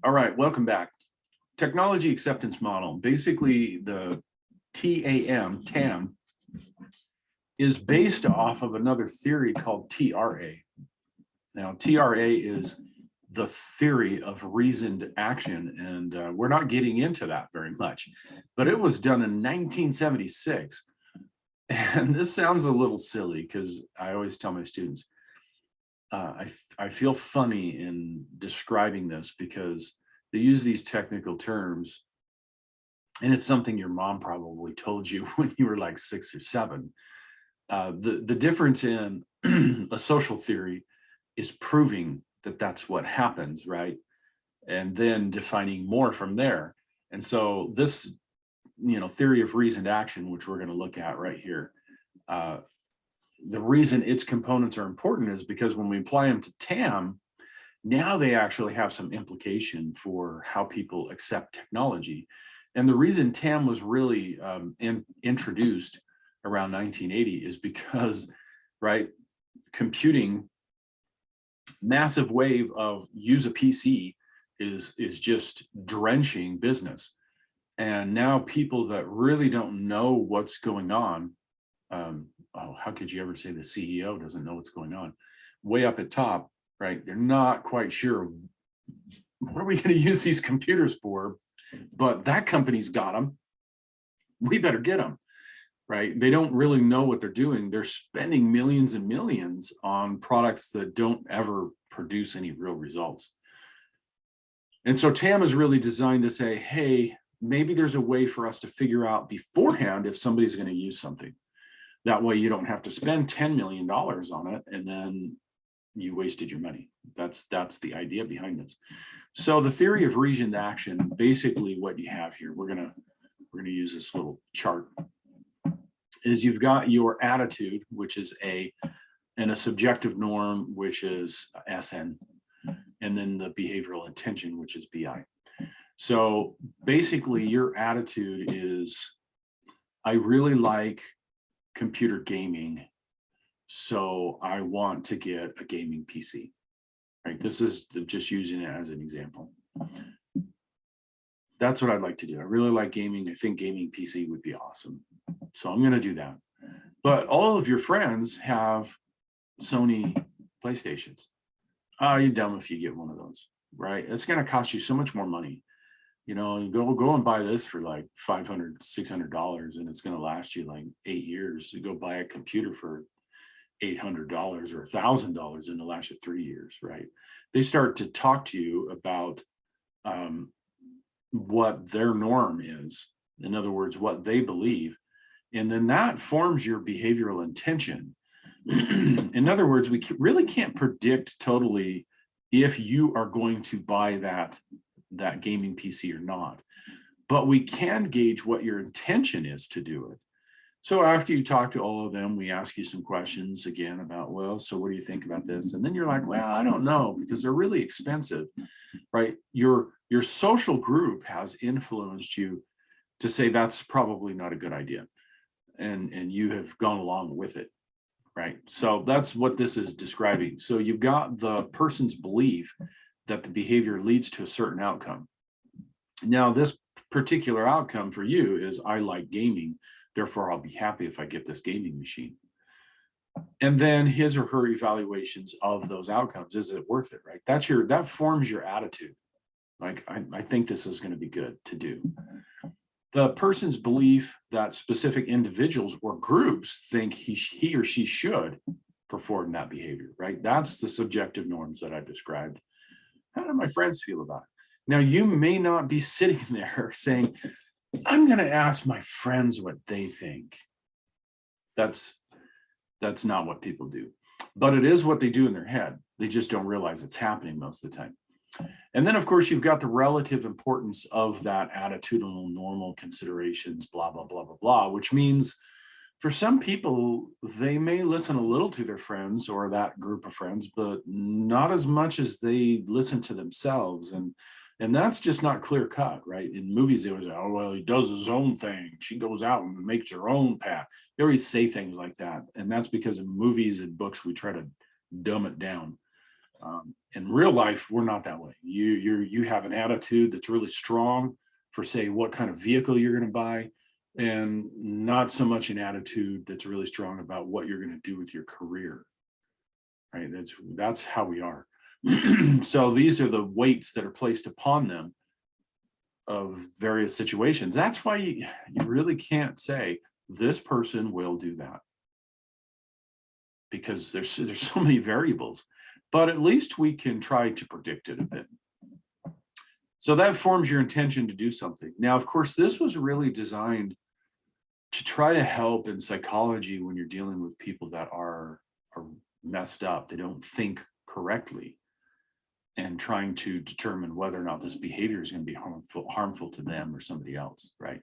All right, welcome back. Technology acceptance model. Basically, the TAM is based off of another theory called TRA. Now, TRA is the theory of reasoned action, and we're not getting into that very much, but it was done in 1976. And this sounds a little silly because I always tell my students, I feel funny in describing this because they use these technical terms, and it's something your mom probably told you when you were like 6 or 7. The difference in a social theory is proving that that's what happens, right? And then defining more from there. And so this, theory of reasoned action, which we're going to look at right here, the reason its components are important is because when we apply them to TAM, now they actually have some implication for how people accept technology. And the reason TAM was really introduced around 1980 is because, right, computing, massive wave of use a PC is just drenching business. And now people that really don't know what's going on, how could you ever say the CEO doesn't know what's going on? Way up at top, right? They're not quite sure what are we going to use these computers for, but that company's got them. We better get them, right? They don't really know what they're doing. They're spending millions and millions on products that don't ever produce any real results. And so TAM is really designed to say, hey, maybe there's a way for us to figure out beforehand if somebody's going to use something. That way you don't have to spend $10 million on it and then you wasted your money. That's the idea behind this. So the theory of reasoned action, basically what you have here, we're gonna use this little chart, is you've got your attitude, which is A, and a subjective norm, which is SN, and then the behavioral intention, which is BI. So basically your attitude is, I really like computer gaming, so I want to get a gaming PC, right? This is just using it as an example. That's what I'd like to do. I really like gaming. I think gaming PC would be awesome. So I'm going to do that. But all of your friends have Sony PlayStations. Oh, you're dumb if you get one of those, right? It's going to cost you so much more money. You go and buy this for like $500, $600, and it's going to last you like 8 years. You go buy a computer for $800 or $1,000 and it'll last you 3 years, right? They start to talk to you about what their norm is. In other words, what they believe. And then that forms your behavioral intention. In other words, we really can't predict totally if you are going to buy that gaming PC or not, but we can gauge what your intention is to do it. So after you talk to all of them, we ask you some questions again about, well, so what do you think about this? And then you're like, well, I don't know, because they're really expensive, right? Your social group has influenced you to say that's probably not a good idea. And you have gone along with it, right? So that's what this is describing. So you've got the person's belief that the behavior leads to a certain outcome. Now, this particular outcome for you is, I like gaming, therefore I'll be happy if I get this gaming machine. And then his or her evaluations of those outcomes, is it worth it, right? That forms your attitude. Like, I think this is going to be good to do. The person's belief that specific individuals or groups think he or she should perform that behavior, right? That's the subjective norms that I've described. How do my friends feel about it? Now, you may not be sitting there saying, I'm going to ask my friends what they think. That's not what people do, but it is what they do in their head. They just don't realize it's happening most of the time. And then, of course, you've got the relative importance of that attitudinal normal considerations, blah, blah, blah, blah, blah, which means for some people, they may listen a little to their friends or that group of friends, but not as much as they listen to themselves. And that's just not clear cut, right? In movies, they always say, oh, well, he does his own thing. She goes out and makes her own path. They always say things like that. And that's because in movies and books, we try to dumb it down. In real life, we're not that way. You have an attitude that's really strong for, say, what kind of vehicle you're going to buy, and not so much an attitude that's really strong about what you're going to do with your career. Right? That's how we are. So these are the weights that are placed upon them of various situations. That's why you really can't say this person will do that, because there's so many variables, but at least we can try to predict it a bit. So that forms your intention to do something. Now, of course, this was really designed to try to help in psychology when you're dealing with people that are messed up, they don't think correctly, and trying to determine whether or not this behavior is going to be harmful to them or somebody else, right?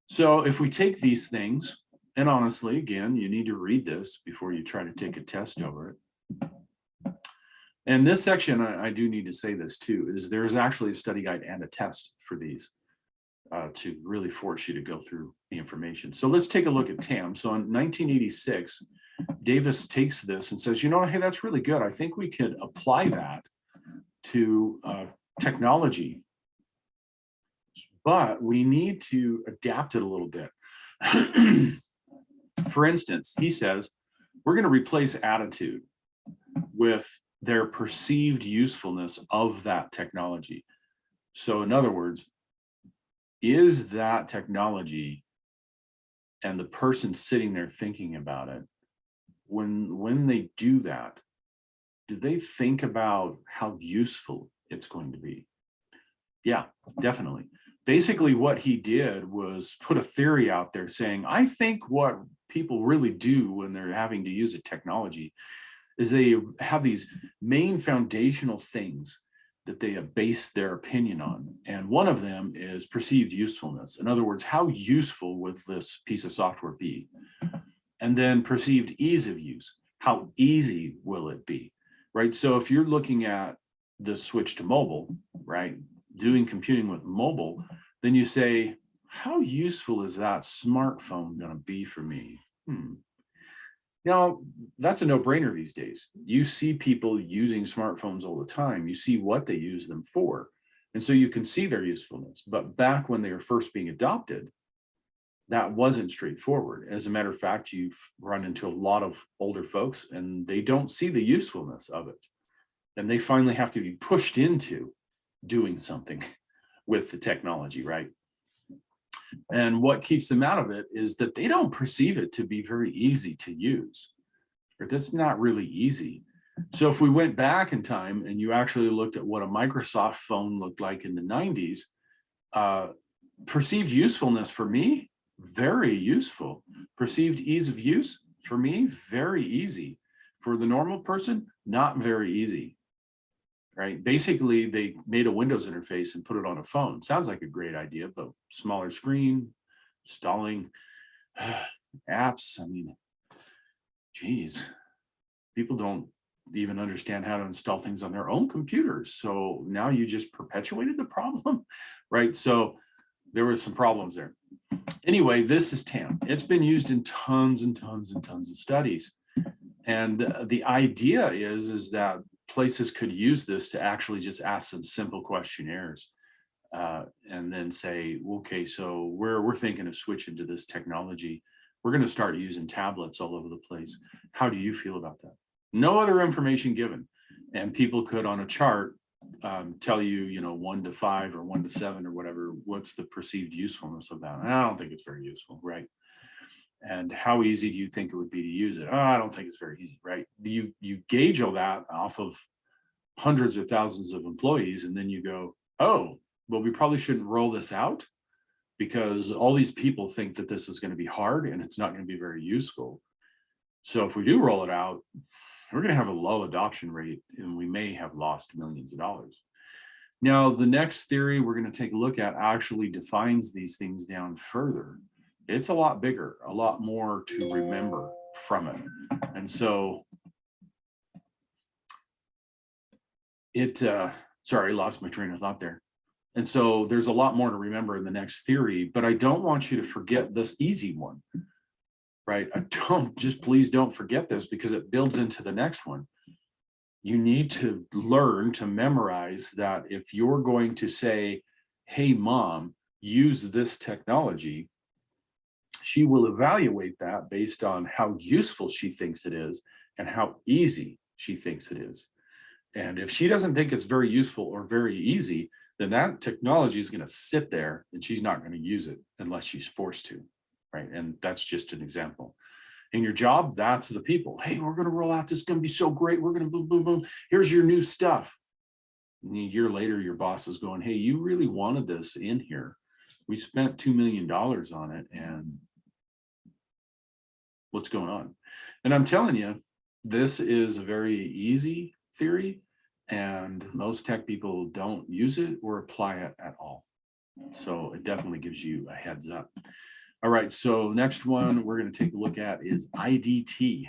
So if we take these things, and honestly, again, you need to read this before you try to take a test over it. And this section, I do need to say this too, is there is actually a study guide and a test for these to really force you to go through the information. So let's take a look at TAM. So in 1986, Davis takes this and says, you know, hey, that's really good. I think we could apply that to technology, but we need to adapt it a little bit. For instance, he says, we're going to replace attitude with their perceived usefulness of that technology. So in other words, is that technology and the person sitting there thinking about it, when they do that, do they think about how useful it's going to be? Yeah, definitely. Basically, what he did was put a theory out there saying, I think what people really do when they're having to use a technology is they have these main foundational things that they base their opinion on. And one of them is perceived usefulness. In other words, how useful would this piece of software be? And then perceived ease of use. How easy will it be? Right? So if you're looking at the switch to mobile, right, doing computing with mobile, then you say, how useful is that smartphone going to be for me? Now, that's a no-brainer these days. You see people using smartphones all the time. You see what they use them for. And so you can see their usefulness. But back when they were first being adopted, that wasn't straightforward. As a matter of fact, you've run into a lot of older folks and they don't see the usefulness of it. And they finally have to be pushed into doing something with the technology, right? And what keeps them out of it is that they don't perceive it to be very easy to use. Or that's not really easy. So if we went back in time and you actually looked at what a Microsoft phone looked like in the 90s, perceived usefulness for me, very useful. Perceived ease of use for me, very easy. For the normal person, not very easy. Right? Basically, they made a Windows interface and put it on a phone. Sounds like a great idea, but smaller screen, installing apps. I mean, geez, people don't even understand how to install things on their own computers. So now you just perpetuated the problem, right? So there was some problems there. Anyway, this is TAM. It's been used in tons and tons and tons of studies. And the idea is that places could use this to actually just ask some simple questionnaires and then say, okay, so we're thinking of switching to this technology. We're going to start using tablets all over the place. How do you feel about that? No other information given. And people could on a chart tell you, 1 to 5 or 1 to 7 or whatever, what's the perceived usefulness of that? And I don't think it's very useful, right? And how easy do you think it would be to use it? Oh, I don't think it's very easy, right? You gauge all that off of hundreds or thousands of employees, and then you go, oh, well, we probably shouldn't roll this out because all these people think that this is going to be hard and it's not going to be very useful. So if we do roll it out, we're going to have a low adoption rate and we may have lost millions of dollars. Now, the next theory we're going to take a look at actually defines these things down further. It's a lot bigger, a lot more to remember from it. And so sorry, lost my train of thought there. And so there's a lot more to remember in the next theory, but I don't want you to forget this easy one, right? Please don't forget this because it builds into the next one. You need to learn to memorize that if you're going to say, hey, mom, use this technology, she will evaluate that based on how useful she thinks it is and how easy she thinks it is. And if she doesn't think it's very useful or very easy, then that technology is going to sit there and she's not going to use it unless she's forced to, right? And that's just an example. In your job, that's the people. Hey, we're going to roll out. This is going to be so great. We're going to boom, boom, boom. Here's your new stuff. And a year later, your boss is going, hey, you really wanted this in here. We spent $2 million on it. And what's going on? And I'm telling you, this is a very easy theory. And most tech people don't use it or apply it at all. So it definitely gives you a heads up. All right, so next one we're going to take a look at is IDT.